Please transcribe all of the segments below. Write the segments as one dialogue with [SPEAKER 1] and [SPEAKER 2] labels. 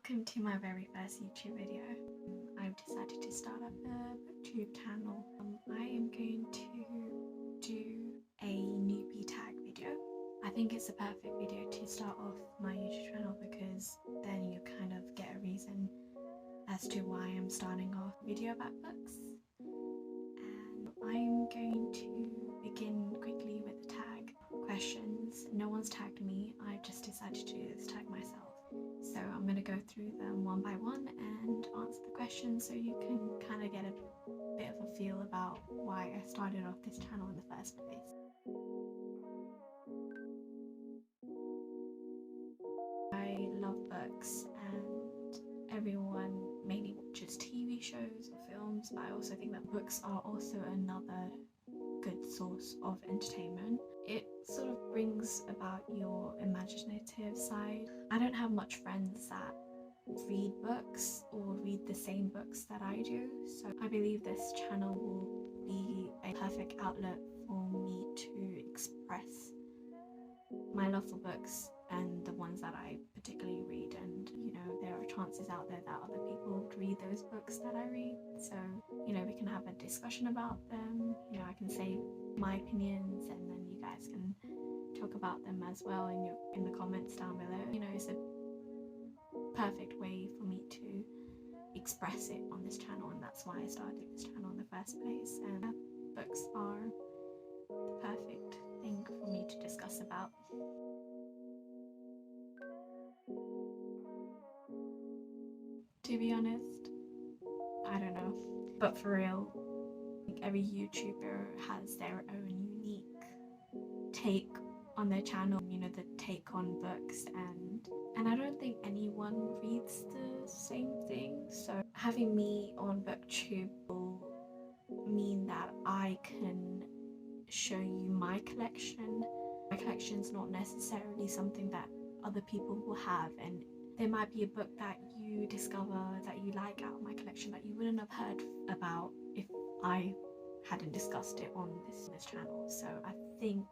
[SPEAKER 1] Welcome to my very first YouTube video. I've decided to start up a booktube channel. I am going to do a newbie tag video. I think it's a perfect video to start off my YouTube channel because then you kind of get a reason as to why I'm starting off a video about books. And I'm going to begin quickly with the tag questions. No one's tagged me, I just decided to do this tag myself. So I'm going to go through them one by one and answer the questions so you can kind of get a bit of a feel about why I started off this channel in the first place. I love books and everyone mainly watches TV shows or films, but I also think that books are also another good source of entertainment. It sort of brings about your imaginative side. I don't have much friends that read books or read the same books that I do, so I believe this channel will be a perfect outlet for me to express my love for books and the ones that I particularly read. And there are chances out there that other people read those books that I read, so we can have a discussion about them. I can say my opinions and then you guys can talk about them as well in the comments down below. It's a perfect way for me to express it on this channel, and that's why I started this channel in the first place. And books are the perfect thing for me to discuss about. To be honest, I don't know, but for real, I think every YouTuber has their own unique take on their channel, the take on books, and I don't think anyone reads the same thing. So having me on Booktube will mean that I can show you my collection. My collection's not necessarily something that other people will have, and there might be a book that you discover that you like out of my collection that you wouldn't have heard about if I hadn't discussed it on this channel. So I think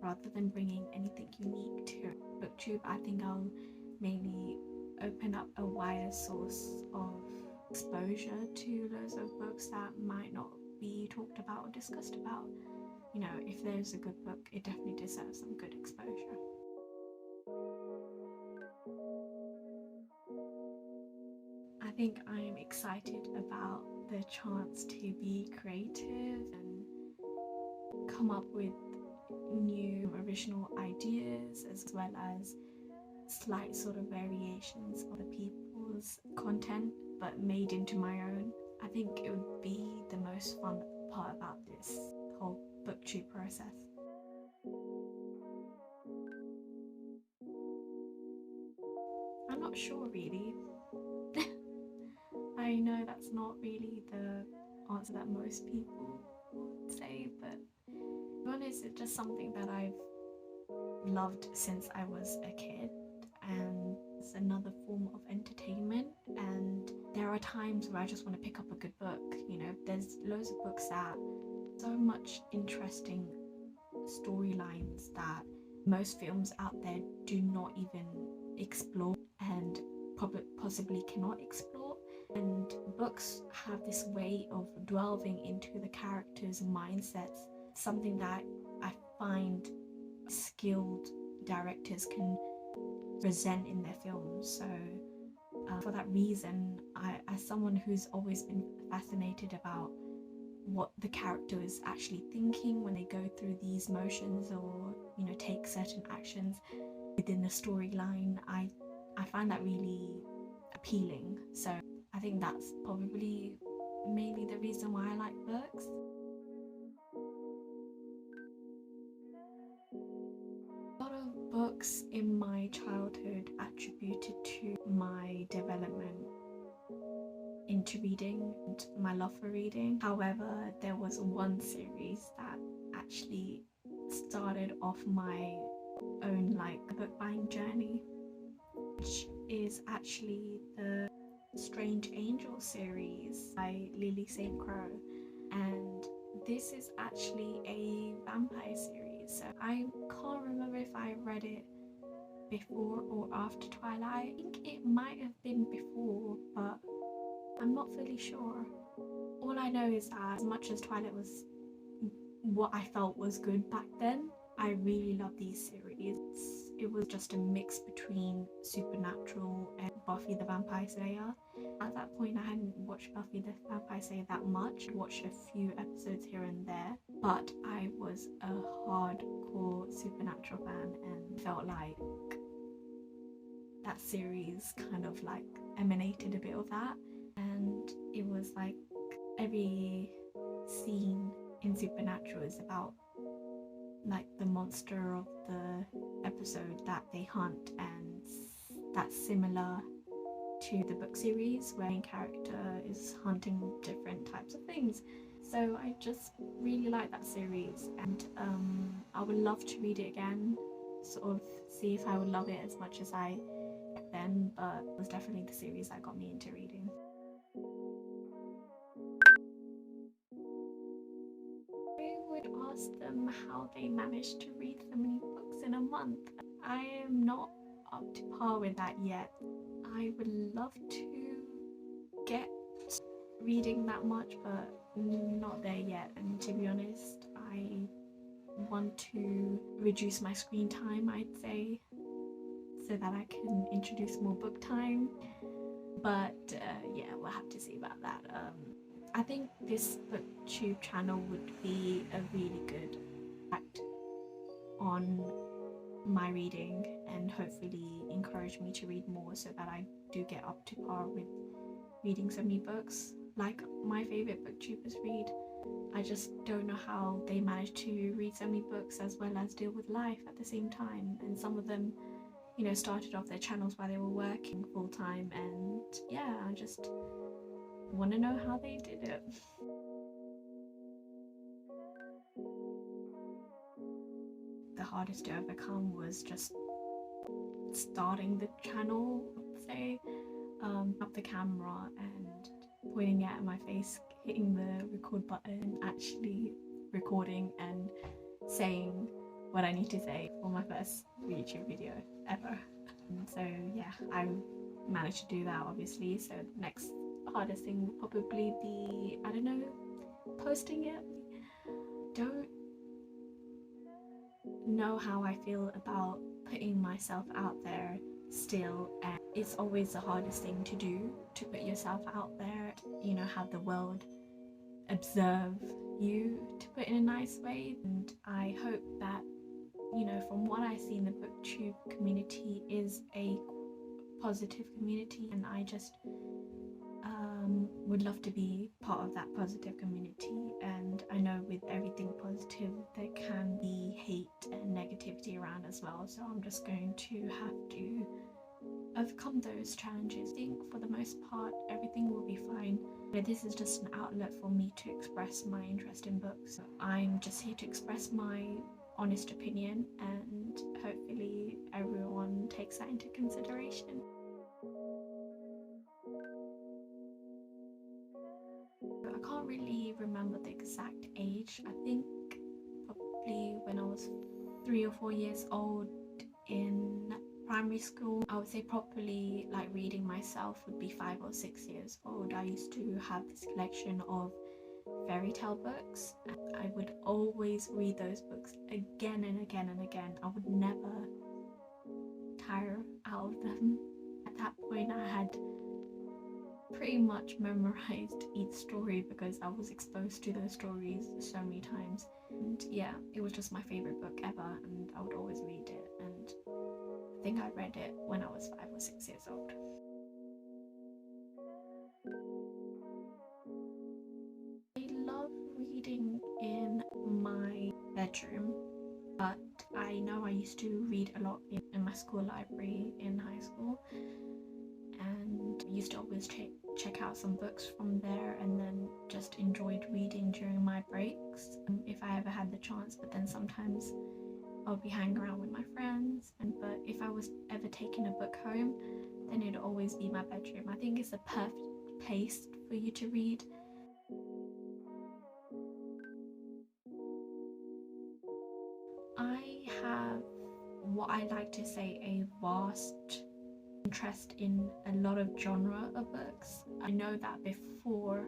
[SPEAKER 1] rather than bringing anything unique to Booktube, I think I'll mainly open up a wider source of exposure to loads of books that might not be talked about or discussed about. If there's a good book, it definitely deserves some good exposure. I think I'm excited about the chance to be creative and come up with new original ideas, as well as slight sort of variations of the people's content but made into my own. I think it would be the most fun part about this whole booktube process. I'm not sure really. I know that's not really the answer that most people would say, but to be honest, it's just something that I've loved since I was a kid, and it's another form of entertainment. And there are times where I just want to pick up a good book. There's loads of books that so much interesting storylines that most films out there do not even explore and possibly cannot explore. And books have this way of delving into the characters' mindsets, something that I find skilled directors can present in their films. So for that reason, as someone who's always been fascinated about what the character is actually thinking when they go through these motions or take certain actions within the storyline, I find that really appealing. So I think that's probably maybe the reason why I like books. A lot of books in my childhood attributed to my development into reading and my love for reading. However, there was one series that actually started off my own book buying journey, which is actually the Strange Angel series by Lily St. Crow, and this is actually a vampire series. So I can't remember if I read it before or after Twilight. I think it might have been before, but I'm not fully sure. All I know is that as much as Twilight was what I felt was good back then, I really love these series. It was just a mix between Supernatural and Buffy the Vampire Slayer. At that point I hadn't watched Buffy the Vampire Slayer that much. I'd watched a few episodes here and there, but I was a hardcore Supernatural fan and felt like that series kind of like emanated a bit of that. And it was like every scene in Supernatural is about like the monster of the episode that they hunt, and that's similar to the book series where the main character is hunting different types of things. So I just really like that series, and I would love to read it again, sort of see if I would love it as much as I back then, but it was definitely the series that got me into reading. I would ask them how they managed to read so many books in a month. I am not up to par with that yet. I would love to get reading that much, but not there yet. And to be honest, I want to reduce my screen time, I'd say, so that I can introduce more book time. But yeah, we'll have to see about that. I think this Booktube channel would be a really good impact on my reading and hopefully encourage me to read more so that I do get up to par with reading so many books like my favourite booktubers read. I just don't know how they manage to read so many books as well as deal with life at the same time, and some of them, you know, started off their channels while they were working full time, and yeah, I just want to know how they did it. The hardest to overcome was just starting the channel, say, up the camera and pointing it at my face, hitting the record button, actually recording and saying what I need to say for my first YouTube video ever. And so yeah, I managed to do that obviously. So the next hardest thing will probably be, I don't know, posting it. Don't know how I feel about putting myself out there still, and it's always the hardest thing to do, to put yourself out there, you know, have the world observe you, to put it in a nice way. And I hope that, you know, from what I see in the booktube community is a positive community, and I just would love to be part of that positive community. And I know with everything positive there can be hate and negativity around as well, so I'm just going to have to overcome those challenges. I think for the most part everything will be fine, but this is just an outlet for me to express my interest in books. I'm just here to express my honest opinion, and hopefully everyone takes that into consideration. I can't really remember the exact age. I think probably when I was 3 or 4 years old in primary school. I would say properly like reading myself would be 5 or 6 years old. I used to have this collection of fairy tale books, and I would always read those books again and again and again. I would never tire out of them. At that point I had pretty much memorized each story because I was exposed to those stories so many times, and yeah, it was just my favorite book ever, and I would always read it. And I think I read it when I was 5 or 6 years old. I love reading in my bedroom, but I know I used to read a lot in my school library in high school, and I used to always check out some books from there, and then just enjoyed reading during my breaks if I ever had the chance. But then sometimes I'll be hanging around with my friends, but if I was ever taking a book home, then it'd always be my bedroom. I think it's the perfect place for you to read. I have what I like to say, a vast interest in a lot of genre of books. I know that before,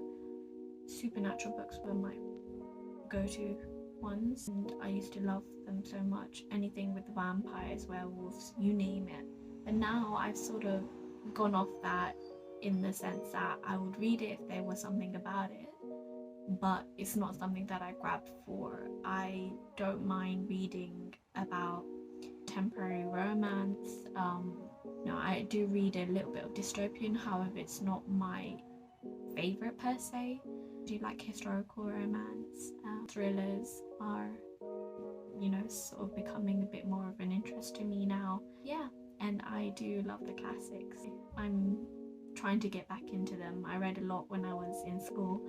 [SPEAKER 1] supernatural books were my go-to ones, and I used to love them so much. Anything with vampires, werewolves, you name it. But now I've sort of gone off that, in the sense that I would read it if there was something about it, but it's not something that I grabbed for. I don't mind reading about contemporary romance. I do read a little bit of dystopian, however it's not my favorite per se. I do like historical romance. Thrillers are, sort of becoming a bit more of an interest to me now. Yeah, and I do love the classics. I'm trying to get back into them. I read a lot when I was in school.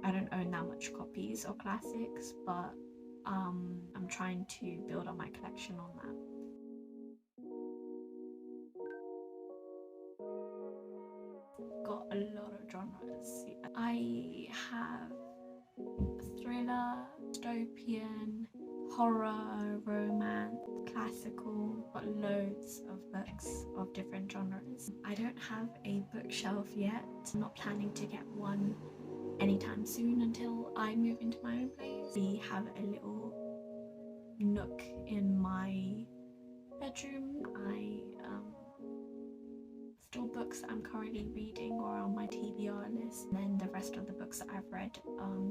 [SPEAKER 1] I don't own that much copies of classics, but I'm trying to build on my collection on that. Got a lot of genres. I have thriller, dystopian, horror, romance, classical, got loads of books of different genres. I don't have a bookshelf yet. I'm not planning to get one anytime soon until I move into my own place. We have a little nook in my bedroom. I store books that I'm currently reading or on my TBR list, and then the rest of the books that I've read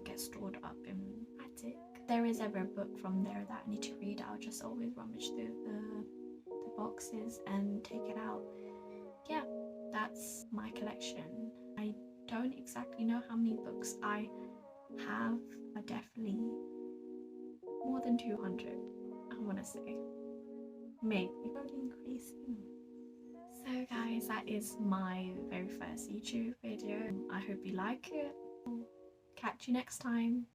[SPEAKER 1] get stored up in my attic. If there is ever a book from there that I need to read, I'll just always rummage through the boxes and take it out. Yeah, that's my collection. I don't exactly know how many books I have, but definitely more than 200, I want to say. Maybe probably increasing. So guys, that is my very first YouTube video. I hope you like it. Catch you next time.